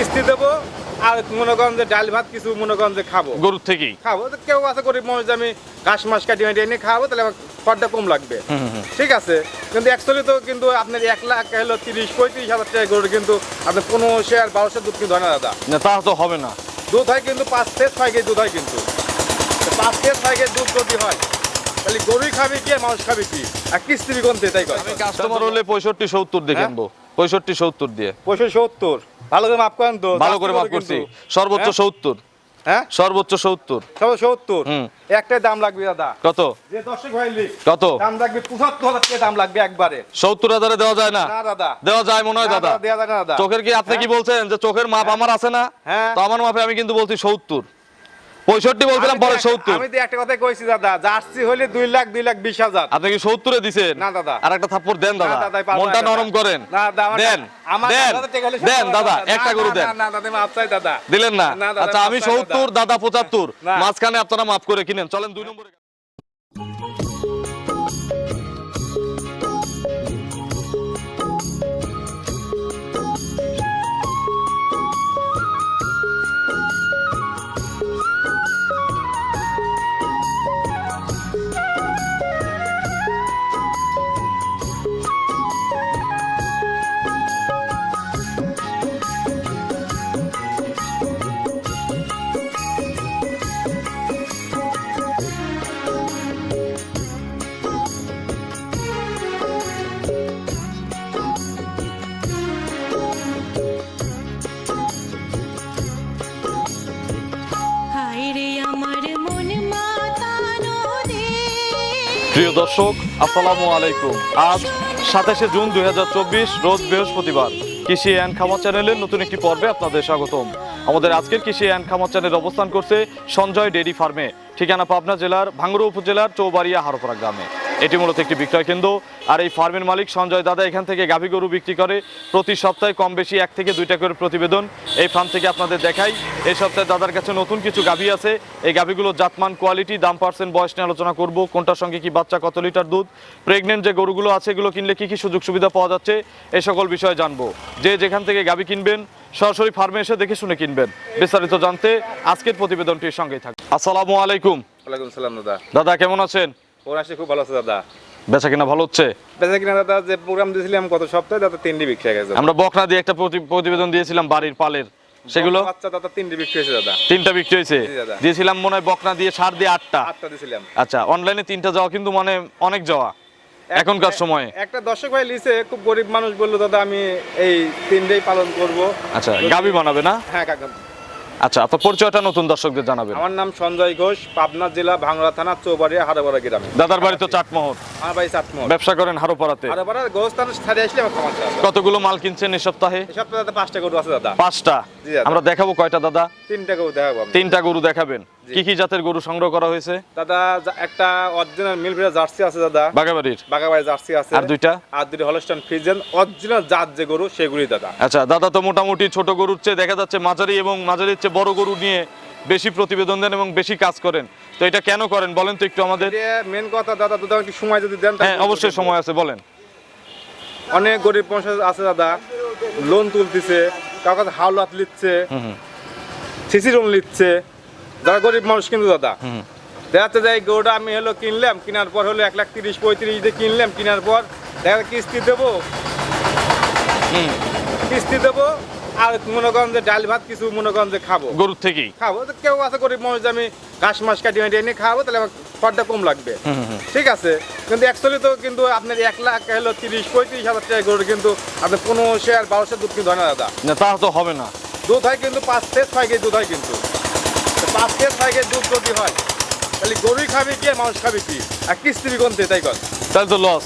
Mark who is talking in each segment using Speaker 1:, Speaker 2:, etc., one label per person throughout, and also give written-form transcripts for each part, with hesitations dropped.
Speaker 1: কিস্তি দেবো আর মনে করেন যে ডাল ভাত কিছু মনে করেন যে খাবো
Speaker 2: গরুর থেকেই
Speaker 1: খাবো। তো কেউ আছে গরিব মানুষ যে আমি ঘাস মাস কাটি মাটি এনে খাবো, তাহলে আমার খরচা কম লাগবে। ঠিক আছে, কিন্তু অ্যাকচুয়ালি তো কিন্তু আপনার 1 লাখ হলো 30-35 হাজার টাকা গরু, কিন্তু আপনার 1500 আর 1200 দুধ কিন্তু হয় না দাদা।
Speaker 2: না তা তো হবে না।
Speaker 1: দুধ হয় কিন্তু 5 থেকে 6 কেজি দুধ হয়, কিন্তু 5 থেকে 6 কেজি দুধ যদি হয় তাহলে গরুই খাবে কি আর মানুষ খাবে কি? আর কিস্তি কোনতে তাই কয়?
Speaker 2: আমি কাস্টমার হলে 65-70 দিয়ে কিনবো, 65-70 দিয়ে।
Speaker 1: 65-70 ভালো করে মাপ করেন তো।
Speaker 2: ভালো করে মাপ করছি, সর্বোচ্চ 70।
Speaker 1: হ্যাঁ
Speaker 2: সর্বোচ্চ 70।
Speaker 1: 70
Speaker 2: হুম।
Speaker 1: একটাই দাম লাগবে দাদা।
Speaker 2: কত?
Speaker 1: যে দর্শক ভাইলি
Speaker 2: কত?
Speaker 1: দাম লাগবে 75,000 টাকা দাম লাগবে একবারে।
Speaker 2: 70,000 দেওয়া যায় না?
Speaker 1: না দাদা
Speaker 2: দেওয়া যায় মনে হয়
Speaker 1: না,
Speaker 2: দাদা।
Speaker 1: দেয়া যায় না দাদা।
Speaker 2: চোখের কি আপনি কি বলছেন যে চোখের মাপ আমার আছে না?
Speaker 1: হ্যাঁ।
Speaker 2: তো আমার মাপে আমি কিন্তু বলছি 70। 65 বলছিলাম, পরে 70।
Speaker 1: আমি তো একটা কথাই কইছি দাদা, জার্সি হইলে 2,20,000।
Speaker 2: আপনি কি 70 এ দিছেন?
Speaker 1: না দাদা।
Speaker 2: আর একটা থাপ্পড় দেন দাদা,
Speaker 1: না দাদা, পারবো
Speaker 2: মনটা
Speaker 1: না দাদা।
Speaker 2: নরম করেন।
Speaker 1: না দাদা,
Speaker 2: দেন দেন দেন দাদা, একটা গরু দেন।
Speaker 1: না দাদা, মাপ চাই দাদা।
Speaker 2: দিলেন না?
Speaker 1: না দাদা,
Speaker 2: আচ্ছা আমি
Speaker 1: মাপ চাই
Speaker 2: 70, দাদা 75,
Speaker 1: না।
Speaker 2: মাঝখানে আপনারা মাফ করে কিনেন। চলেন 2 নম্বরে।
Speaker 3: হায়রে আমার মন মাতানো রে।
Speaker 2: প্রিয় দর্শক, আসসালামু আলাইকুম। আজ 27শে জুন 2024, রোজ বৃহস্পতিবার। কৃষি অ্যান্ড খামার চ্যানেলের নতুন একটি পর্বে আপনাদের স্বাগতম। আমাদের আজকের কৃষি অ্যান্ড খামার চ্যানেল অবস্থান করছে সঞ্জয় ডেইরি ফার্মে, ঠিকানা পাবনা জেলার ভাঙ্গুড়া উপজেলার চৌবাড়িয়া হারোপাড়া গ্রামে। এটি মূলত একটি বিক্রয় কেন্দ্র, আর এই ফার্মের মালিক সঞ্জয় দাদা এখান থেকে গাভী গরু বিক্রি করে। প্রতি সপ্তাহে কম বেশি 1 থেকে 2টা করে প্রতিবেদন এই ফার্ম থেকে আপনাদের দেখাই। এই সপ্তাহে দাদার কাছে নতুন কিছু গাভী আছে। এই গাভীগুলোর জাতমান, কোয়ালিটি, দাম, পার্সেন্ট, বয়স নিয়ে আলোচনা করব। কোনটার সঙ্গে কি বাচ্চা, কত লিটার দুধ, প্রেগনেন্ট যে গরুগুলো আছে এগুলো কিনলে কি কি সুযোগ সুবিধা পাওয়া যাচ্ছে, এই সকল বিষয়ে জানবো। যে যেখান থেকে গাভী কিনবেন সরাসরি ফার্মে এসে দেখে শুনে কিনবেন। বিস্তারিত জানতে আজকের প্রতিবেদনটির সঙ্গেই থাকুন। আসসালামু আলাইকুম।
Speaker 1: ওয়ালাইকুম সালাম দাদা।
Speaker 2: দাদা কেমন আছেন?
Speaker 1: ওর আসে খুব ভালো আছে দাদা।
Speaker 2: বেচা কিনা ভালো হচ্ছে?
Speaker 1: বেচা কিনা দাদা, যে প্রোগ্রাম দিয়েছিলাম গত সপ্তাহে দাদা 3টি বিক্রি হয়ে গেছে।
Speaker 2: আমরা বকনা দিয়ে একটা প্রতিবেদন দিয়েছিলাম বাড়ির পালের, সেগুলো
Speaker 1: বাচ্চা দাদা 3টি বিক্রি হয়েছে দাদা।
Speaker 2: 3টা বিক্রি হয়েছে।
Speaker 1: জি দাদা।
Speaker 2: দিয়েছিলাম মনে হয় বকনা দিয়ে, সার দিয়ে 8টা।
Speaker 1: 8টা দিয়েছিলাম।
Speaker 2: আচ্ছা, অনলাইনে 3টা যাওয়া কিন্তু মানে অনেক যাওয়া এখনকার সময়ে।
Speaker 1: একটা দর্শক ভাই লিসে, খুব গরিব মানুষ, বললো দাদা আমি এই 3টেই পালন করব।
Speaker 2: আচ্ছা, গাভী বানাবে না?
Speaker 1: হ্যাঁ কাকা।
Speaker 2: আচ্ছা, আপনার পরিচয়টা নতুন দর্শকদের জানাবেন।
Speaker 1: আমার নাম সঞ্জয় ঘোষ, পাবনা জেলা ভাঙ্গুড়া থানা চৌবাড়িয়া হারোপাড়া গ্রামে।
Speaker 2: দাদার বাড়ি তো চাটমোহর,
Speaker 1: আমার বাড়ি চাটমোহর।
Speaker 2: ব্যবসা করেন হারোপাড়াতে।
Speaker 1: হারোপাড়া গোস্থানের ছাড়ে আসলে আমার খামার আছে।
Speaker 2: কতগুলো মাল কিনছেন এই সপ্তাহে?
Speaker 1: এই সপ্তাহে দাদা 5টা গরু আছে দাদা।
Speaker 2: 5টা।
Speaker 1: জি দাদা।
Speaker 2: আমরা দেখাবো কয়টা দাদা?
Speaker 1: 3টা গরু দেখাবো আমি।
Speaker 2: 3টা গরু দেখাবেন।
Speaker 1: জি।
Speaker 2: কি কি জাতের গরু সংগ্রহ করা হয়েছে?
Speaker 1: দাদা একটা অরিজিনাল মিলভিরা জার্সি আছে দাদা,
Speaker 2: বাগাবাড়ির।
Speaker 1: বাগাবাড়ি জার্সি আছে।
Speaker 2: আর 2টা?
Speaker 1: আর 2টি হলস্টাইন ফ্রিজিয়ান অরিজিনাল জাত যে গরু সেগুলি দাদা।
Speaker 2: আচ্ছা, দাদা তো মোটামুটি ছোট গরুর চেয়ে দেখা যাচ্ছে মাঝারি এবং মাঝারির চেয়ে বড় গরু নিয়ে বেশি প্রতিবেদন দেন এবং বেশি কাজ করেন। তো এটা কেন করেন বলেন তো একটু আমাদের।
Speaker 1: মেন কথা দাদা, দুটো একটু সময় যদি দেন তাহলে
Speaker 2: হ্যাঁ, অবশ্যই সময় আছে, বলেন।
Speaker 1: অনেক গরিব মানুষ আছে দাদা, লোন তুলতেছে, কারো কাছে হাওলাত লিচ্ছে, সিসি লোন লিচ্ছে, যারা গরিব মানুষ কিন্তু দাদা। দেখা যাচ্ছে যে এই গরুটা আমি হলো কিনলাম, কেনার পর হলো 1,30,35,000 দিয়ে কিনলাম, কেনার পর দেখা যাচ্ছে কিস্তি দেবো, কিস্তি দেবো আর মনে করেন যে ডাল ভাত কিছু মনে করেন যে খাবো
Speaker 2: গরুর থেকেই
Speaker 1: খাবো। তো কেউ আছে গরিব মানুষ যে আমি ঘাস মাস কাটি মাটি এনে খাবো, তাহলে আমার খরচা কম লাগবে। ঠিক আছে, কিন্তু অ্যাকচুয়ালি তো কিন্তু আপনার 1 লাখ হলো 30-35 হাজার টাকা গরু, কিন্তু আপনার 1500 আর 1200 দুধ কিন্তু হয় না দাদা।
Speaker 2: না তা তো হবে না।
Speaker 1: দুধ হয় কিন্তু 5 থেকে 6 কেজি দুধ হয়, কিন্তু 5 থেকে 6 কেজি দুধ যদি হয় তাহলে গরুই খাবে কি আর মানুষ খাবে কি? আর কিস্তি কোনতে তাই কর,
Speaker 2: তাহলে তো লস।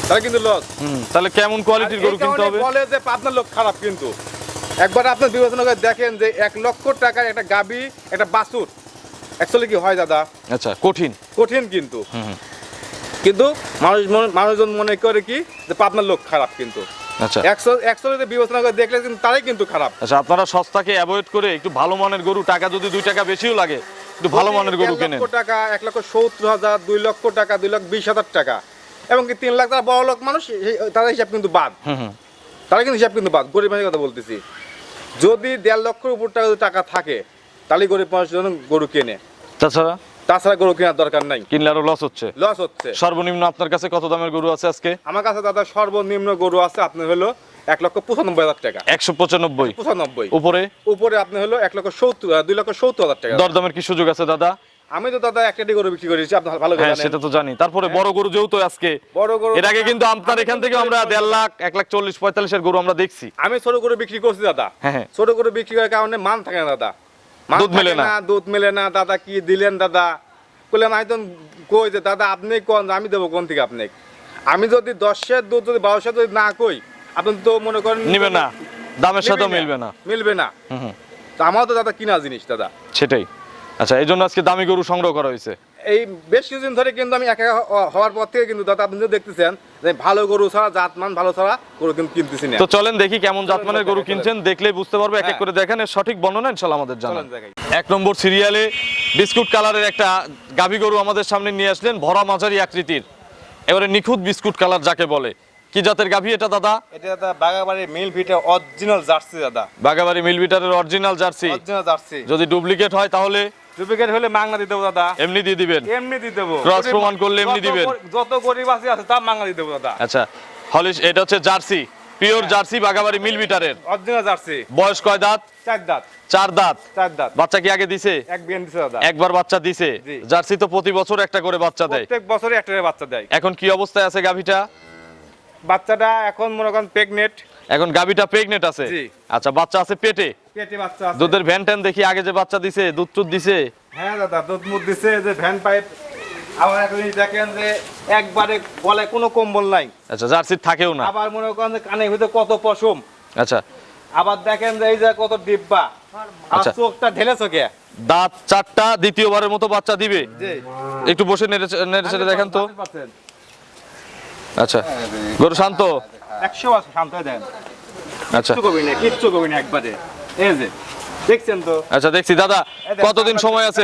Speaker 1: তাহলে কিন্তু লস।
Speaker 2: তাহলে কেমন কোয়ালিটির গরু কিনতে হবে?
Speaker 1: বলে যে আপনার লোক খারাপ, কিন্তু একবার আপনার বিবেচনা করে দেখেন যে 1 লক্ষ টাকার একটা গাবি, একটা বাছুর অ্যাকচুয়ালি কি হয় দাদা?
Speaker 2: আচ্ছা, কঠিন।
Speaker 1: কঠিন কিন্তু কিন্তু মানুষজন মনে করে কি যে পাবনার লোক খারাপ, কিন্তু
Speaker 2: আচ্ছা।
Speaker 1: অ্যাকচুয়ালি বিবেচনা করে দেখলে কিন্তু তারাই কিন্তু খারাপ।
Speaker 2: আচ্ছা, আপনারা সস্তাকে অ্যাভয়েড করে একটু ভালো মানের গরু, টাকা যদি 2 টাকা বেশিও লাগে একটু ভালো মানের গরু
Speaker 1: 1
Speaker 2: কেনেন।
Speaker 1: লক্ষ টাকা, 1,70,000, 2 লক্ষ টাকা, 2,20,000 টাকা, এবং কি 3 লাখ টাকা বড় লোক মানুষ, তারা হিসাব কিন্তু বাদ। তারা কিন্তু হিসাব কিন্তু বাদ, গরিব মানুষের কথা বলতেছি। যদি 1.5 লক্ষের উপর টাকা থাকে তাহলে গরিব মানুষ যেন গরু কেনে,
Speaker 2: তাছাড়া
Speaker 1: গরু কেনার দরকার নাই,
Speaker 2: কিনলে আরো লস হচ্ছে।
Speaker 1: লস হচ্ছে।
Speaker 2: সর্বনিম্ন আপনার কাছে কত দামের গরু আছে আজকে?
Speaker 1: আমার কাছে দাদা সর্বনিম্ন গরু আছে আপনার হলো 1,95,000 টাকা।
Speaker 2: 195?
Speaker 1: 95।
Speaker 2: উপরে?
Speaker 1: উপরে আপনি হলো 2,70,000 টাকা।
Speaker 2: দরদামের কি সুযোগ আছে দাদা?
Speaker 1: আমি তো দাদা একটাই গরু বিক্রি করেছি, আপনি ভালো করে
Speaker 2: হ্যাঁ
Speaker 1: জানেন।
Speaker 2: সেটা তো জানি। তারপরে বড় গরু যেহেতু আজকে,
Speaker 1: বড় গরু
Speaker 2: এর আগে কিন্তু আপনার এখান থেকে আমরা 1.5 লাখ 1,40,45 এর গরু আমরা দেখছি।
Speaker 1: আমি ছোট গরু বিক্রি করছি দাদা।
Speaker 2: হ্যাঁ।
Speaker 1: ছোট গরু বিক্রি করার কারণে মান থাকে না দাদা,
Speaker 2: দুধ মেলে না।
Speaker 1: দুধ মেলে না দাদা। কি দিলেন দাদা? বললাম আমি তো কই যে দাদা আপনি কোন, আমি দেবো কোন থেকে আপনি? আমি যদি 10 দুধ যদি 12 যদি না কই, আপনি তো মনে করেন
Speaker 2: নিবে না, দামের সাথে মিলবে না।
Speaker 1: মিলবে না। তো আমার তো দাদা কিনা জিনিস দাদা।
Speaker 2: সেটাই। আচ্ছা, এই জন্য আজকে দামি গরু সংগ্রহ করা হয়েছে।
Speaker 1: এই বেশ কিছুদিন ধরে কিন্তু আমি একা হওয়ার পর থেকে কিন্তু দাদা আপনি তো দেখতেছেন যে ভালো গরু ছাড়া, জাতমান ভালো ছাড়া গরু কিন্তু কিনতেছি না।
Speaker 2: তো চলেন দেখি কেমন জাতমানের গরু কিনছেন, দেখলেই বুঝতে পারবো। এক এক করে দেখেন, এর সঠিক বর্ণনা ইনশাআল্লাহ আমাদের জানান। 1 নম্বর সিরিয়ালে বিস্কুট কালারের একটা গাভী গরু আমাদের সামনে নিয়ে আসলেন, ভরা মাঝারি আকৃতির, এবারে নিখুঁত বিস্কুট কালার যাকে বলে। কি জাতের গাভী এটা দাদা?
Speaker 1: এটা দাদা বাগাবাড়ি মিল ভিটা অরিজিনাল জার্সি দাদা।
Speaker 2: বাগাবাড়ি মিল বিটারের অরিজিনাল জার্সি।
Speaker 1: Original jersey.
Speaker 2: যদি ডুপ্লিকেট হয় তাহলে?
Speaker 1: ডুপ্লিকেট হলে মাংনা দিয়ে দেবো দাদা।
Speaker 2: এমনি দিয়ে দিবেন?
Speaker 1: এমনি দিয়ে দেবো।
Speaker 2: ক্রস প্রমাণ করলে এমনি দিবেন?
Speaker 1: যত গরিব আছে তা মাংনা দিয়ে দেবো দাদা।
Speaker 2: আচ্ছা, হলিস এটা হচ্ছে জার্সি, পিওর জার্সি বাগাবাড়ি মিল বিটারের।
Speaker 1: Original jersey.
Speaker 2: বয়স কয় দাঁত?
Speaker 1: 4 দাঁত।
Speaker 2: 4 দাঁত।
Speaker 1: 4 দাঁত।
Speaker 2: বাচ্চা কি আগে দিছে?
Speaker 1: এক বিয়ান দিছে দাদা।
Speaker 2: একবার বাচ্চা দিছে।
Speaker 1: জি।
Speaker 2: জার্সি তো প্রতি বছর একটা করে বাচ্চা দেয়।
Speaker 1: প্রত্যেক বছরই একটা করে বাচ্চা দেয়।
Speaker 2: এখন কি অবস্থায় আছে গাভীটা?
Speaker 1: বাচ্চাটা এখন মনে করেন প্রেগনেন্ট।
Speaker 2: এখন গাভীটা প্রেগনেন্ট আছে?
Speaker 1: জি।
Speaker 2: আচ্ছা, বাচ্চা আছে পেটে?
Speaker 1: পেটে বাচ্চা আছে।
Speaker 2: দুধের ভ্যান ট্যান দেখি আগে যে বাচ্চা দিছে, দুধ টুধ দিছে?
Speaker 1: হ্যাঁ দাদা, দুধ মুধ দিছে, যে ভ্যান পাইপ। আবার এখন দেখেন যে একবারে গলায় কোনো কম্বল নাই।
Speaker 2: আচ্ছা, জার্সির থাকেও না?
Speaker 1: আবার মনে করেন যে কানের ভিতরে কত পশম।
Speaker 2: আচ্ছা।
Speaker 1: আবার দেখেন যে এই যে কত ডিব্বা। আর
Speaker 2: আচ্ছা।
Speaker 1: চোখটা ঢেলে চোখে।
Speaker 2: দাঁত 4টা, দ্বিতীয়বারের মতো বাচ্চা দিবে?
Speaker 1: জি।
Speaker 2: একটু বসে নেড়ে চেড়ে দেখেন তো।
Speaker 1: 100%।
Speaker 2: আচ্ছা, গরু শান্ত?
Speaker 1: 100% শান্ত হয়ে দেন।
Speaker 2: আচ্ছা
Speaker 1: কিচ্ছু কবি না একবারে। এই যে দেখছেন তো।
Speaker 2: আচ্ছা, দেখছি দাদা। কতদিন সময় আছে?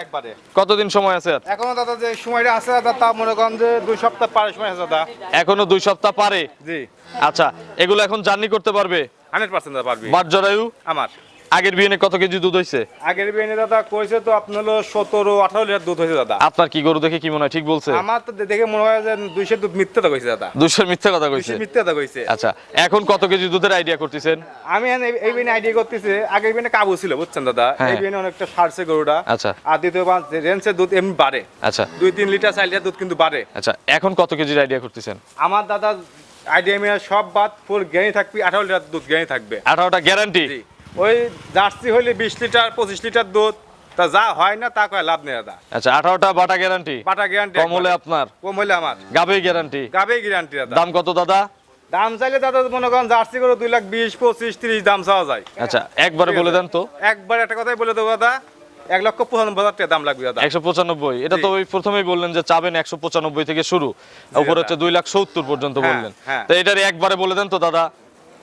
Speaker 1: একবারে।
Speaker 2: কতদিন সময় আছে?
Speaker 1: এখনো দাদা যে সময়টা আছে দাদা, তা মনে করেন যে 2 সপ্তাহ পারে সময় আছে দাদা।
Speaker 2: এখনো 2 সপ্তাহ পারে?
Speaker 1: জি।
Speaker 2: আচ্ছা, এগুলো এখন জার্নি করতে পারবে?
Speaker 1: 100% দাদা পারবি।
Speaker 2: বাট জরায়ু?
Speaker 1: আমার
Speaker 2: আগের বিয়েনে কত কেজি দুধ হইছে?
Speaker 1: আগের বিয়ে দাদা কইছে তো আপনার হলো 17-18 লিটার দুধ হয়েছে দাদা।
Speaker 2: আপনার কি গরু দেখে কি মনে হয় ঠিক বলছে?
Speaker 1: আমার তো দেখে মনে হয় যে 200 দুধ মিথ্যা কথা কইছে দাদা।
Speaker 2: 200 মিথ্যা কথা কইছে?
Speaker 1: 200 মিথ্যা কথা কইছে।
Speaker 2: আচ্ছা, এখন কত কেজি দুধের আইডিয়া করতেছেন?
Speaker 1: আমি এই বিয়ে আইডিয়া করতেছি, আগের বিয়ে কাবু ছিল বুঝছেন দাদা।
Speaker 2: হ্যাঁ।
Speaker 1: এই বিয়ে অনেকটা সারছে গরুটা।
Speaker 2: আচ্ছা।
Speaker 1: আর দ্বিতীয়বার রেঞ্জের দুধ এমনি বাড়ে।
Speaker 2: আচ্ছা।
Speaker 1: 2-3 লিটার 4 লিটার দুধ কিন্তু বাড়ে।
Speaker 2: আচ্ছা, এখন কত কেজির আইডিয়া করতেছেন?
Speaker 1: আমার দাদা আইডিয়া মেয়ে সব বাদ ফুল গ্যানি থাকবে, 18 লিটার দুধ গ্যানি থাকবে।
Speaker 2: 18টা গ্যারান্টি?
Speaker 1: জি। ওই জার্সি হইলে 20 লিটার 25 লিটার দুধ, তা যা হয় না তা কয় লাভ নেই দাদা।
Speaker 2: আচ্ছা, 18টা বাটা গ্যারান্টি?
Speaker 1: বাটা গ্যারান্টি।
Speaker 2: কম হলে আপনার?
Speaker 1: কম হলে আমার।
Speaker 2: গাবে গ্যারান্টি?
Speaker 1: গাবে গ্যারান্টি দাদা।
Speaker 2: দাম কত দাদা?
Speaker 1: দাম চাইলে দাদা মনে করেন জার্সি করে 2,20,000, 25, 30 দাম চাওয়া যায়।
Speaker 2: আচ্ছা, একবারে বলে দেন তো।
Speaker 1: একবার একটা কথাই বলে দেবো দাদা, 1,95,000 টাকা দাম লাগবে দাদা।
Speaker 2: 195? এটা তো ওই প্রথমেই বললেন যে চাবেন 195 থেকে শুরু, উপরে হচ্ছে 2,70,000 পর্যন্ত
Speaker 1: হ্যাঁ,
Speaker 2: বললেন।
Speaker 1: হ্যাঁ।
Speaker 2: তো এটার একবারে বলে দেন তো দাদা।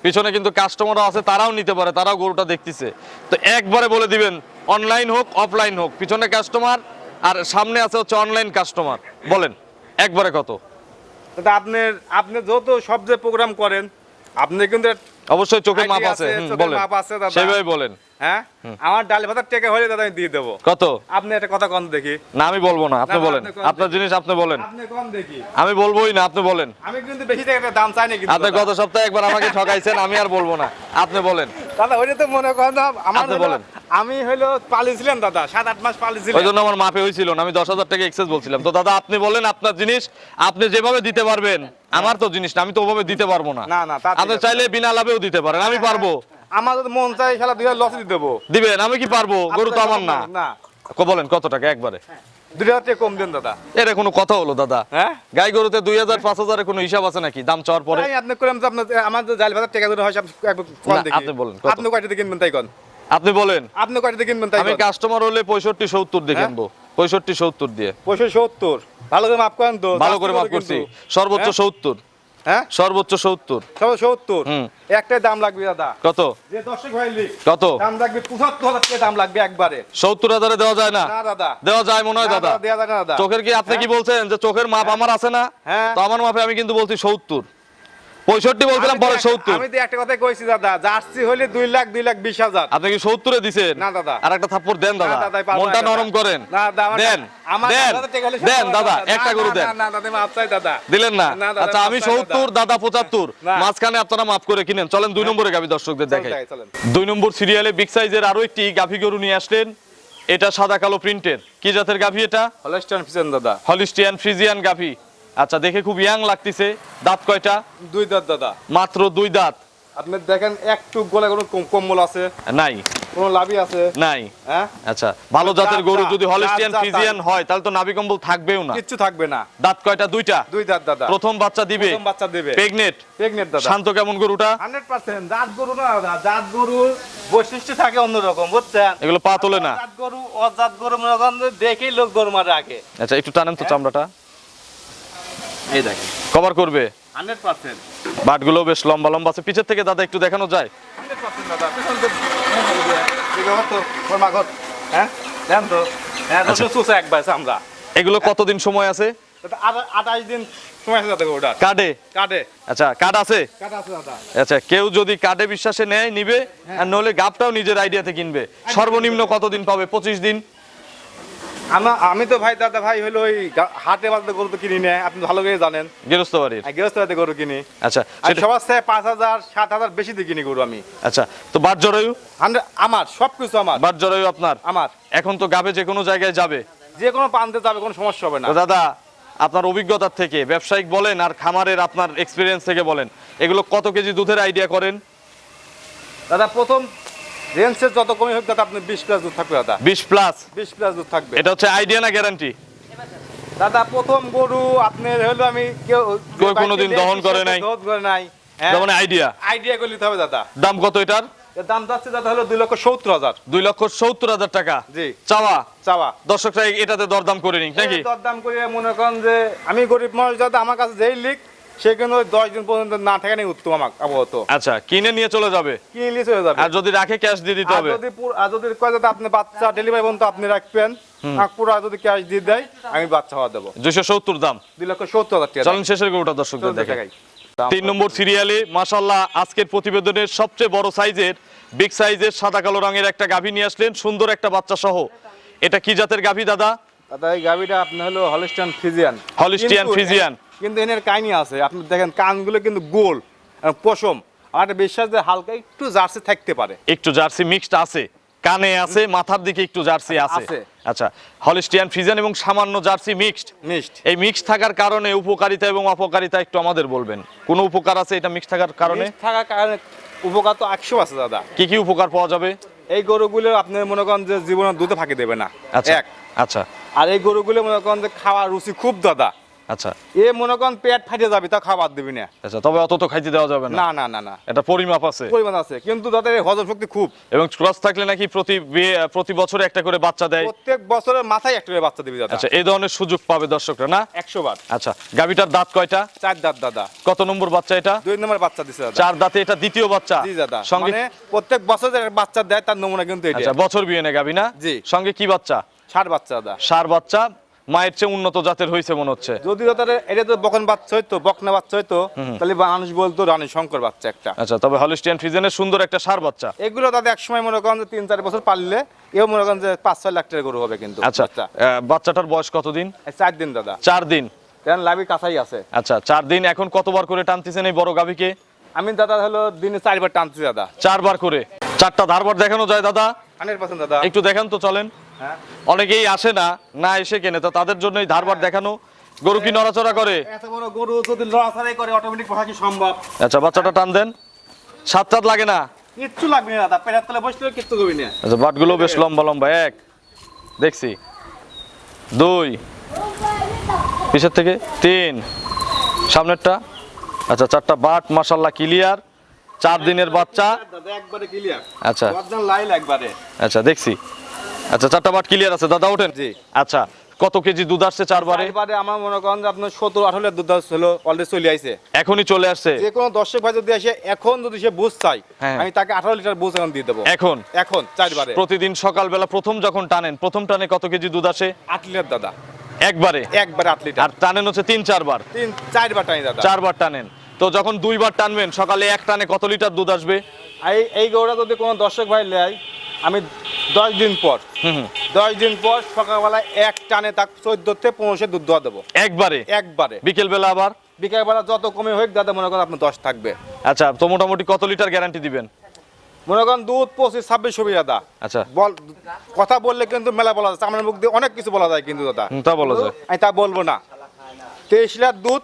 Speaker 2: পিছনে কিন্তু কাস্টমারও আছে, তারাও নিতে পারে, তারাও গরুটা দেখতেছে। তো একবারে বলে দিবেন, অনলাইন হোক অফলাইন হোক, পিছনে কাস্টমার আর সামনে আছে হচ্ছে অনলাইন কাস্টমার। বলেন একবারে কত?
Speaker 1: দাদা আপনি যত সব যে প্রোগ্রাম করেন, আপনি কিন্তু
Speaker 2: অবশ্যই চোখের মাপ
Speaker 1: idea
Speaker 2: আছে।
Speaker 1: চোখের
Speaker 2: বলেন
Speaker 1: মাপ আছে দাদা।
Speaker 2: সেভাবে বলেন।
Speaker 1: হ্যাঁ, আমার ডাল ভাতার টাকা হলে দাদা আমি দিয়ে দেবো।
Speaker 2: কত?
Speaker 1: আপনি একটা কথা কন দেখি।
Speaker 2: না, আমি বলবো না, আপনি
Speaker 1: না,
Speaker 2: বলেন।
Speaker 1: আপনি কোন
Speaker 2: আপনার জিনিস আপনি বলেন।
Speaker 1: আপনি কন দেখি।
Speaker 2: আমি বলবোই না, আপনি বলেন।
Speaker 1: আমি কিন্তু বেশি টাকা একটা দাম চাই না কিন্তু
Speaker 2: আপনি
Speaker 1: দাদা।
Speaker 2: গত সপ্তাহে একবার আমাকে ঠকাইছেন, আমি আর বলবো না, আপনি বলেন।
Speaker 1: দাদা ওইটা তো মনে করেন না, আমার
Speaker 2: আপনি
Speaker 1: হলো-
Speaker 2: বলেন।
Speaker 1: আমি হলো পালিয়েছিলাম দাদা, 7-8 মাস পালিয়েছিলাম।
Speaker 2: ওই জন্য আমার মাপে হয়েছিল না, আমি 10,000 টাকা এক্সেস বলছিলাম। তো দাদা আপনি বলেন, আপনার জিনিস আপনি যেভাবে দিতে পারবেন। আমার তো জিনিস না, আমি তো ওভাবে দিতে পারবো না।
Speaker 1: না, তা ঠিক
Speaker 2: আপনি
Speaker 1: আছে।
Speaker 2: চাইলে বিনা লাভেও দিতে পারেন, আমি পারবো।
Speaker 1: আমার যদি মন চাই শালা 2,000 লস দিয়ে দেবো।
Speaker 2: দিবেন? আমি কি পারবো? গরু তো আমার না।
Speaker 1: না,
Speaker 2: বলেন কত টাকা একবারে?
Speaker 1: 2,000 টাকা কম দেন দাদা।
Speaker 2: এটা কোনো কথা হলো দাদা?
Speaker 1: হ্যাঁ,
Speaker 2: গাই গরুতে 2,000 5,000 কোনো হিসাব আছে নাকি দাম চাওয়ার পরে?
Speaker 1: আমি আপনি করলাম যে আপনার আমার যে জাল ভাতার টাকা ধরে হয় সব একবার কম
Speaker 2: না,
Speaker 1: দেখি।
Speaker 2: আপনি বলেন কত?
Speaker 1: আপনি কয়টা দিয়ে কিনবেন তাই কন।
Speaker 2: আপনি বলেন।
Speaker 1: আপনি কয়টা দিয়ে কিনবেন তাই
Speaker 2: আমি
Speaker 1: কন।
Speaker 2: কাস্টমার হলে 65-70 দিয়ে
Speaker 1: হ্যাঁ?
Speaker 2: কিনবো। 65-70 দিয়ে।
Speaker 1: 65-70 ভালো করে মাপ করেন তো।
Speaker 2: ভালো করে মাপ করছি। সর্বোচ্চ 70।
Speaker 1: হ্যাঁ,
Speaker 2: সর্বোচ্চ 70।
Speaker 1: 70।
Speaker 2: হুম।
Speaker 1: একটাই দাম লাগবে দাদা।
Speaker 2: কত?
Speaker 1: যে দর্শক ভাইলি
Speaker 2: কত?
Speaker 1: দাম লাগবে 75,000 টাকা দাম লাগবে একবারে।
Speaker 2: 70,000 দেওয়া যায় না?
Speaker 1: না দাদা,
Speaker 2: দেওয়া যায় মনে হয়
Speaker 1: না
Speaker 2: দাদা।
Speaker 1: দেয়া যায় না দাদা।
Speaker 2: চোখের কি আপনি কি বলছেন যে চোখের মাপ আমার আছে না?
Speaker 1: হ্যাঁ।
Speaker 2: তো আমার মাপে আমি কিন্তু বলছি 70। 65 বলছিলাম, পরে 70।
Speaker 1: আমি তো একটা কথাই কইছি দাদা, জার্সি হলে 2,20,000
Speaker 2: আপনি কি 70-এ দিছেন?
Speaker 1: না দাদা।
Speaker 2: আর একটা থাপ্পড় দেন দাদা,
Speaker 1: না দাদা, পারবো না
Speaker 2: মনটা
Speaker 1: দাদা।
Speaker 2: নরম করেন।
Speaker 1: না দাদা,
Speaker 2: দেন দেন দেন দাদা, একটা গরু দেন।
Speaker 1: না দাদা, মাপ চাই দাদা।
Speaker 2: দিলেন না?
Speaker 1: না দাদা,
Speaker 2: আচ্ছা, আমি
Speaker 1: মাপ চাই
Speaker 2: 70, দাদা 75,
Speaker 1: না।
Speaker 2: মাঝখানে আপনারা মাফ করে কিনেন। চলেন 2 নম্বরে গাভী দর্শকদের দেখাই।
Speaker 1: চলেন।
Speaker 2: 2 নম্বর সিরিয়ালে বিগ সাইজের আরো একটি গাভী গরু নিয়ে আসলেন। এটা সাদা কালো প্রিন্টের, কি জাতের গাভী এটা?
Speaker 1: হলস্টাইন ফ্রিজিয়ান দাদা।
Speaker 2: হলিস্টিয়ান ফ্রিজিয়ান গাভী। আচ্ছা, দেখে খুব ইয়াং লাগতেছে। দাঁত কয়টা?
Speaker 1: 2 দাঁত দাদা।
Speaker 2: মাত্র 2 দাঁত।
Speaker 1: আপনি দেখেন একটু গলা কোনো কম্বল আছে,
Speaker 2: নাই
Speaker 1: কোনো লাভি আছে?
Speaker 2: নাই।
Speaker 1: হ্যাঁ,
Speaker 2: আচ্ছা, ভালো জাতের গরু যদি
Speaker 1: দাঁত,
Speaker 2: হলিস্টিয়ান
Speaker 1: দাঁত,
Speaker 2: ফ্রিজিয়ান হয় তাহলে তো নাভি কম্বল থাকবেও না।
Speaker 1: কিচ্ছু থাকবে না।
Speaker 2: দাঁত কয়টা? 2টা।
Speaker 1: 2 দাঁত দাদা।
Speaker 2: প্রথম বাচ্চা দিবে।
Speaker 1: প্রথম বাচ্চা দেবে।
Speaker 2: প্রেগনেন্ট।
Speaker 1: প্রেগনেন্ট দাদা।
Speaker 2: শান্ত কেমন গরুটা?
Speaker 1: 100% জাত গরু না দাদা, জাত গরুর বৈশিষ্ট্য থাকে অন্যরকম, বুঝছেন?
Speaker 2: এগুলো পা তোলে না।
Speaker 1: জাত গরু অজাত গরু মনে করেন যে দেখেই লোক গরু মারে আগে।
Speaker 2: আচ্ছা, একটু টানেন তো চামড়াটা।
Speaker 1: এই দেখেন,
Speaker 2: কভার করবে।
Speaker 1: 100%।
Speaker 2: বাটগুলো বেশ লম্বা লম্বা আছে। পিছের থেকে দাদা একটু দেখানো যায়?
Speaker 1: 100% দাদা। পেছন থেকে এই ব্যাপার তো ফরমা কর। হ্যাঁ, দেন তো। হ্যাঁ,
Speaker 2: আচ্ছা।
Speaker 1: দশ চুষে একবার আমরা।
Speaker 2: এগুলো কতদিন সময় আছে?
Speaker 1: দাদা 28 দিন সময় আছে দাদা গরুটার।
Speaker 2: কার্ডে?
Speaker 1: কাটে।
Speaker 2: আচ্ছা, কার্ড আছে?
Speaker 1: কাটা আছে দাদা।
Speaker 2: আচ্ছা, কেউ যদি কার্ডে বিশ্বাসে নেয় নিবে, আর নলে গাবটাও নিজের আইডিয়াতে কিনবে। সর্বনিম্ন কতদিন পাবে? 25 দিন।
Speaker 1: আমি তো ভাই দাদা ভাই হলো ওই হাটে বাজারে গরু তো কিনি না, আপনি ভালো করে জানেন।
Speaker 2: গৃহস্থ বাড়ির।
Speaker 1: গৃহস্থ বাড়িতে গরু কিনি।
Speaker 2: আচ্ছা,
Speaker 1: আর
Speaker 2: সেটা
Speaker 1: সবার চেয়ে 5,000 7,000 বেশি দিয়ে কিনি গরু আমি।
Speaker 2: আচ্ছা, তো বাট জরায়ু?
Speaker 1: আমার সবকিছু আমার।
Speaker 2: বাট জরায়ু আপনার?
Speaker 1: আমার
Speaker 2: এখন তো গাবে যে কোনো জায়গায় যাবে।
Speaker 1: যে কোনো প্রান্তে যাবে, কোনো সমস্যা হবে না।
Speaker 2: তো দাদা, আপনার অভিজ্ঞতার থেকে, ব্যবসায়িক বলেন আর খামারের আপনার এক্সপিরিয়েন্স থেকে বলেন, এগুলো কত কেজি দুধের আইডিয়া করেন?
Speaker 1: দাদা প্রথম রেঞ্জের যত কমই হোক দাদা, আপনি 20+ দুধ থাকবে দাদা।
Speaker 2: 20+?
Speaker 1: 20+ দুধ থাকবে।
Speaker 2: এটা হচ্ছে আইডিয়া না গ্যারান্টি?
Speaker 1: দাদা প্রথম গরু আপনার হলো আমি কেউ
Speaker 2: কোনোদিন দহন করে নাই?
Speaker 1: দহন করে নাই।
Speaker 2: যেমন আইডিয়া।
Speaker 1: আইডিয়া করে নিতে হবে দাদা।
Speaker 2: দাম কত এটার?
Speaker 1: এর দাম যাচ্ছে দাদা হলো 2,70,000।
Speaker 2: 2,70,000 টাকা
Speaker 1: জি।
Speaker 2: চাওয়া।
Speaker 1: চাওয়া।
Speaker 2: দর্শকরা এটাতে দরদাম করে নিক নাকি?
Speaker 1: দরদাম করে মনে করেন যে আমি গরিব মানুষ, দাদা আমার কাছে যেই লিখ সে কিন্তু 10 দিন পর্যন্ত না থাকে নাই উত্তম আমাকে আপাতত।
Speaker 2: আচ্ছা, কিনে নিয়ে চলে যাবে।
Speaker 1: কিনলে চলে যাবে।
Speaker 2: আর যদি রাখে ক্যাশ দিয়ে দিতে হবে।
Speaker 1: আর যদি কয় দাদা আপনি বাচ্চা ডেলিভারি পর্যন্ত আপনি রাখবেন, আর পুরো যদি ক্যাশ দিয়ে দেয় আমি বাচ্চা হওয়া দেবো।
Speaker 2: 270 দাম।
Speaker 1: 2,70,000 টাকা।
Speaker 2: চলেন শেষের গরুটা দর্শকদের
Speaker 1: চলুন
Speaker 2: দেখাই।
Speaker 1: দেখাই।
Speaker 2: 3 নম্বর সিরিয়ালে মাশাআল্লাহ আজকের প্রতিবেদনের সবচেয়ে বড় সাইজের, বিগ সাইজের সাদা কালো রঙের একটা গাভী নিয়ে আসলেন, সুন্দর একটা বাচ্চা সহ। এটা কি জাতের গাভী দাদা?
Speaker 1: দাদা এই গাভিটা আপনার হলো হলিস্টিয়ান ফ্রিজিয়ান।
Speaker 2: Holstein Friesian.
Speaker 1: কিন্তু এর কাহিনী আছে, আপনি দেখেন কানগুলো কিন্তু গোল আর পশম। আমার বিশ্বাস যে হালকা একটু জার্সি থাকতে পারে।
Speaker 2: একটু জার্সি মিক্সড আছে, কানে আছে, মাথার দিকে একটু জার্সি আছে।
Speaker 1: আছে।
Speaker 2: আচ্ছা, হলিস্টিয়ান ফ্রিজিয়ান এবং সামান্য জার্সি মিক্সড।
Speaker 1: মিক্সড।
Speaker 2: এই মিক্স থাকার কারণে উপকারিতা এবং অপকারিতা একটু আমাদের বলবেন। কোন উপকার আছে এটা মিক্স থাকার কারণে?
Speaker 1: মিক্সড থাকার কারণে উপকার তো 100 আছে দাদা।
Speaker 2: কি কি উপকার পাওয়া যাবে?
Speaker 1: এই গরুগুলো আপনার মনে করেন যে জীবনে দুধে ফাঁকি দেবে না।
Speaker 2: আচ্ছা
Speaker 1: এক।
Speaker 2: আচ্ছা
Speaker 1: আর এই গরুগুলো মনে করেন যে খাওয়ার রুচি খুব দাদা।
Speaker 2: আচ্ছা
Speaker 1: এ মনে করেন পেট ফাটিয়ে যাবে, তা খাবার দিবি না।
Speaker 2: আচ্ছা, তবে অত তো খাইতে দেওয়া যাবে না।
Speaker 1: না না না না,
Speaker 2: এটা পরিমাপ আছে।
Speaker 1: পরিমাণ আছে, কিন্তু দাদা এর হজম শক্তি খুব।
Speaker 2: এবং ক্রস থাকলে নাকি প্রতি বছরে একটা করে বাচ্চা দেয়।
Speaker 1: প্রত্যেক বছরের মাথায় একটা করে বাচ্চা দিবি দাদা।
Speaker 2: আচ্ছা, এই ধরনের সুযোগ পাবে দর্শকরা না?
Speaker 1: 100 বার।
Speaker 2: আচ্ছা, গাভীটার দাঁত কয়টা?
Speaker 1: 4 দাঁত দাদা।
Speaker 2: কত নম্বর বাচ্চা এটা?
Speaker 1: 2 নম্বর বাচ্চা দিছে দাদা।
Speaker 2: 4 দাঁতে এটা দ্বিতীয় বাচ্চা।
Speaker 1: জি দাদা,
Speaker 2: সঙ্গে
Speaker 1: মানে প্রত্যেক বছর যে বাচ্চা দেয় তার নমুনা কিন্তু এটা।
Speaker 2: আচ্ছা, বছর বিয়ে না গাভী না?
Speaker 1: জি।
Speaker 2: সঙ্গে কি বাচ্চা?
Speaker 1: 60 বাচ্চা দাদা।
Speaker 2: ষাঁড় বাচ্চা। মায়ের চেয়ে উন্নত জাতের হয়েছে মনে হচ্ছে।
Speaker 1: যদি দাদা এটা তো বকন বাচ্চা হইতো, বকনা বাচ্চা হইতো, তাহলে মানুষ বলতো রানী শঙ্কর বাচ্চা একটা।
Speaker 2: আচ্ছা, তবে হলিস্টিয়ান ফ্রিজিয়ানের সুন্দর একটা ষাঁড় বাচ্চা।
Speaker 1: এগুলো দাদা এক সময় মনে করেন যে 3-4 বছর পাললে এও মনে করেন যে 5-6 লাখ টাকা গরু হবে কিন্তু।
Speaker 2: আচ্ছা, বাচ্চাটার বয়স কতদিন?
Speaker 1: 4 দিন দাদা।
Speaker 2: 4 দিন।
Speaker 1: দেন লাভি কাছাই আছে।
Speaker 2: আচ্ছা, 4 দিন। এখন কতবার করে টানতেছেন এই বড় গাভীকে?
Speaker 1: আমি দাদা হলো দিনে 4 বার টানছি দাদা।
Speaker 2: 4 বার করে। 4টা ধারবার দেখানো যায় দাদা?
Speaker 1: 100% দাদা।
Speaker 2: একটু দেখান তো, চলেন।
Speaker 1: হ্যাঁ।
Speaker 2: অনেকেই আসে না, না এসে কেনে, তো তাদের জন্য এই ধারবার দেখানো। গরু কি নড়াচড়া করে?
Speaker 1: এত বড় গরু যদি লড়াচড়াই করে অটোমেটিক কথা কি সম্ভব?
Speaker 2: আচ্ছা, বাচ্চাটা টান দেন। সাত লাগে না?
Speaker 1: কিচ্ছু লাগবে না দাদা, পেটের তলে বসলেও কিচ্ছু করবি না।
Speaker 2: আচ্ছা, বাটগুলো বেশ লম্বা লম্বা। 1 দেখছি, 2 পিছের থেকে 3 সামনেরটা। আচ্ছা, 4টা বাট মাশাআল্লাহ ক্লিয়ার। 4 দিনের বাচ্চা।
Speaker 1: দাদা একবারে ক্লিয়ার।
Speaker 2: আচ্ছা
Speaker 1: বদন লাইল একবারে।
Speaker 2: আচ্ছা, দেখছি। আচ্ছা, 4টা বাট ক্লিয়ার আছে দাদা, ওঠেন।
Speaker 1: জি।
Speaker 2: আচ্ছা, কত কেজি দুধ আসছে 4 বারে?
Speaker 1: এবারে আমার মনে করেন যে আপনার 17-18 দুধ হলো অলরেডি চলে আইছে।
Speaker 2: এখনই চলে আসছে?
Speaker 1: যে কোনো দর্শক ভাই যদি আসে এখন যদি সে বুঝ চাই,
Speaker 2: হ্যাঁ।
Speaker 1: আমি তাকে 18 লিটার বুঝ এখন দিয়ে দেবো।
Speaker 2: এখন
Speaker 1: 4 বারে।
Speaker 2: প্রতিদিন সকালবেলা প্রথম যখন টানেন, প্রথম টানে কত কেজি দুধ আসে?
Speaker 1: 8 লিটার দাদা।
Speaker 2: একবারে?
Speaker 1: একবারে 8 লিটার।
Speaker 2: আর টানেন হচ্ছে 3-4 বার?
Speaker 1: 3-4 বার টানি দাদা।
Speaker 2: 4 বার টানেন। তো যখন দুইবার টানবেন সকালে এক টানে কত লিটার দুধ আসবে?
Speaker 1: এই গরুটা যদি কোনো দর্শক ভাই নেয়, আমি 10 দিন পর 10 দিন পর সকালবেলা এক টানে তাক 14 থেকে 15 দুধ দোয়া দেবো একবারে।
Speaker 2: বিকেল বেলা আবার?
Speaker 1: বিকেলবেলা যত কমে হোক দাদা মনে করেন আপনার 10 থাকবে।
Speaker 2: আচ্ছা, তো মোটামুটি কত লিটার গ্যারান্টি দিবেন?
Speaker 1: মনে করেন দুধ 25-26 হবে দাদা।
Speaker 2: আচ্ছা,
Speaker 1: কথা বললে কিন্তু মেলা বলা যায়, আমার মুখ দিয়ে অনেক কিছু বলা যায় কিন্তু দাদা
Speaker 2: তা বলা যায়।
Speaker 1: আমি তা বলবো না। 23 লিটার দুধ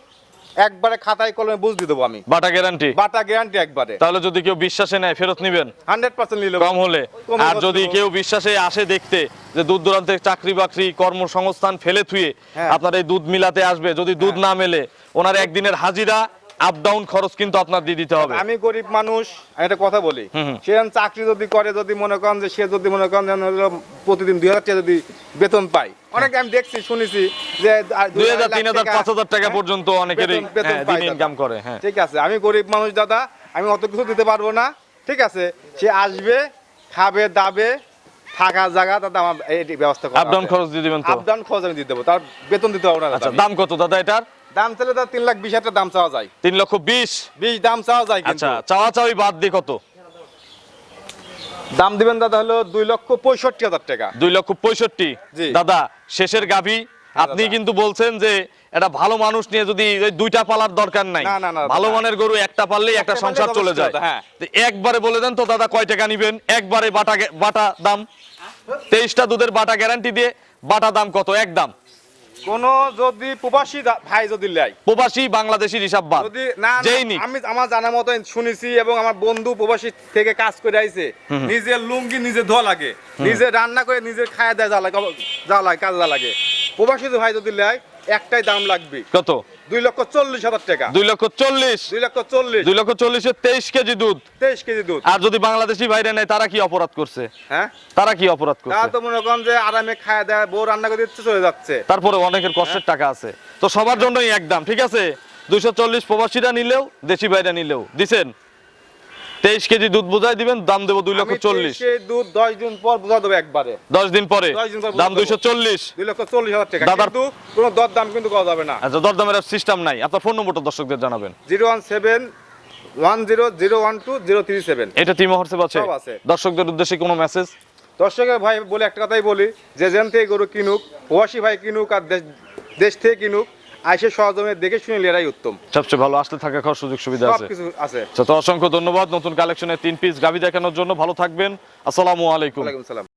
Speaker 1: একবারে খাতায় কলমে বুঝ দিয়ে দেবো আমি,
Speaker 2: বাটা গ্যারান্টি।
Speaker 1: বাটা গ্যারান্টি একবারে।
Speaker 2: তাহলে যদি কেউ বিশ্বাসে নেয় ফেরত নেবেন?
Speaker 1: 100% নিলে
Speaker 2: কম হলে। আর যদি কেউ বিশ্বাসে আসে দেখতে যে দূর দূরান্তে চাকরি বাকরি কর্মসংস্থান ফেলে থুয়ে আপনার এই দুধ মিলাতে আসবে, যদি দুধ না মেলে ওনার একদিনের হাজিরা আপ ডাউন খরচ কিন্তু আপনার দিয়ে দিতে হবে।
Speaker 1: আমি গরিব মানুষ, আমি একটা কথা বলি, সে চাকরি যদি করে, যদি মনে করেন যে সে যদি মনে করেন প্রতিদিন 2000 টাকা যদি বেতন পায়, অনেকে আমি দেখছি শুনেছি যে
Speaker 2: 2000, 3000, 5000 টাকা পর্যন্ত অনেকেরই দিন ইনকাম করে। হ্যাঁ,
Speaker 1: ঠিক আছে, আমি গরিব মানুষ দাদা, আমি অত কিছু দিতে পারবো না। ঠিক আছে, সে আসবে, খাবে দাবে, থাকা জায়গা দাদা আমার এই ব্যবস্থা করা,
Speaker 2: আপ ডাউন খরচ দিয়ে দিবেন তো?
Speaker 1: আপ ডাউন খরচ আমি দিয়ে দেবো, তার বেতন দিতে হবে না দাদা।
Speaker 2: আচ্ছা, দাম কত দাদা এটার?
Speaker 1: দাম চাইলে দাদা 3,20,000 দাম চাওয়া যায়।
Speaker 2: 3,20,000
Speaker 1: দাম চাওয়া যায়।
Speaker 2: আচ্ছা, চাওয়া চাওয়ি বাদ দিয়ে কত
Speaker 1: দাম দিবেন দাদা? হলো 2,65,000 টাকা।
Speaker 2: 2,65,000।
Speaker 1: জি।
Speaker 2: দাদা শেষের গাভী আপনি
Speaker 1: দাদা।
Speaker 2: কিন্তু বলছেন যে এটা ভালো মানুষ নিয়ে যদি ওই দুইটা পালার দরকার নাই,
Speaker 1: না, না, না,
Speaker 2: ভালো
Speaker 1: দাদা।
Speaker 2: মানের গরু একটা পাললেই একটা
Speaker 1: একটা
Speaker 2: সংসার
Speaker 1: পাললেই
Speaker 2: চলে যায়।
Speaker 1: যথেষ্ট, হ্যাঁ।
Speaker 2: তো একবারে বলে দেন তো দাদা কয় টাকা নিবেন? একবারে বাটা দাম 23টা দুধের বাটা গ্যারান্টি দিয়ে বাটা দাম কত? একদম
Speaker 1: কোন যদি প্রবাসী ভাই যদি লেয়,
Speaker 2: প্রবাসী বাংলাদেশির হিসাব বাদ,
Speaker 1: যদি না না,
Speaker 2: যেই নিক।
Speaker 1: আমি আমার জানা মতো শুনেছি এবং আমার বন্ধু প্রবাসী থেকে কাজ করে আইছে, নিজের লুঙ্গি নিজে ধোয়া লাগে, নিজে রান্না করে নিজে খায় দেয়, কাজ লাগে। প্রবাসী ভাই যদি লেয়, একটাই দাম লাগবে
Speaker 2: কত?
Speaker 1: 2,40,000 টাকা।
Speaker 2: 2,40,000।
Speaker 1: 2,40,000
Speaker 2: 2,40,000 23 কেজি দুধ।
Speaker 1: 23 কেজি দুধ।
Speaker 2: আর যদি বাংলাদেশি ভাইরা নেয় তারা কি অপরাধ করছে?
Speaker 1: হ্যাঁ,
Speaker 2: তারা কি অপরাধ
Speaker 1: তা
Speaker 2: করছে?
Speaker 1: তো মনে করেন যে আরামে খায় দেয়, বউ রান্না করে দিচ্ছে, চলে যাচ্ছে।
Speaker 2: তারপরে অনেকের কষ্টের টাকা আছে, তো সবার জন্যই একদম ঠিক আছে। 240 প্রবাসীরা নিলেও দেশি ভাইরা নিলেও দিছেন। 23 কেজি দুধ বোঝাই দিবেন, দাম দেবো 2,40,000।
Speaker 1: সেই দুধ 10 দিন পর বোঝা দেবো একবারে।
Speaker 2: 10 দিন পরে
Speaker 1: 10 দিন পর
Speaker 2: দাম
Speaker 1: বুঝা দেবো।
Speaker 2: 240।
Speaker 1: 2,40,000 টাকা।
Speaker 2: দাদার-
Speaker 1: কিন্তু কোনো দর দাম কিন্তু করা যাবে না।
Speaker 2: আচ্ছা, দরদামের সিস্টেম নাই। আপনার ফোন নম্বরটা দর্শকদের জানাবেন।
Speaker 1: 01710012037।
Speaker 2: এটা টিম হোয়াটসঅ্যাপ আছে?
Speaker 1: সব আছে।
Speaker 2: দর্শকদের উদ্দেশ্যে কোনো মেসেজ?
Speaker 1: দর্শকের ভাই বলে একটা কথাই বলি, যে যেন থেকে গরু কিনুক, প্রবাসী ভাই কিনুক আর দেশ থেকে কিনুক, আইসে সহজমে দেখে শুনে লেরাই উত্তম।
Speaker 2: সবচেয়ে ভালো আসতে থাকা খাওয়ার সুযোগ সুবিধা
Speaker 1: সব
Speaker 2: আছে।
Speaker 1: কিছু আছে।
Speaker 2: আচ্ছা, তো অসংখ্য ধন্যবাদ নতুন কালেকশনের 3 পিস গাভী দেখানোর জন্য। ভালো থাকবেন। আসসালামু আলাইকুম।
Speaker 1: ওয়ালাইকুম সালাম।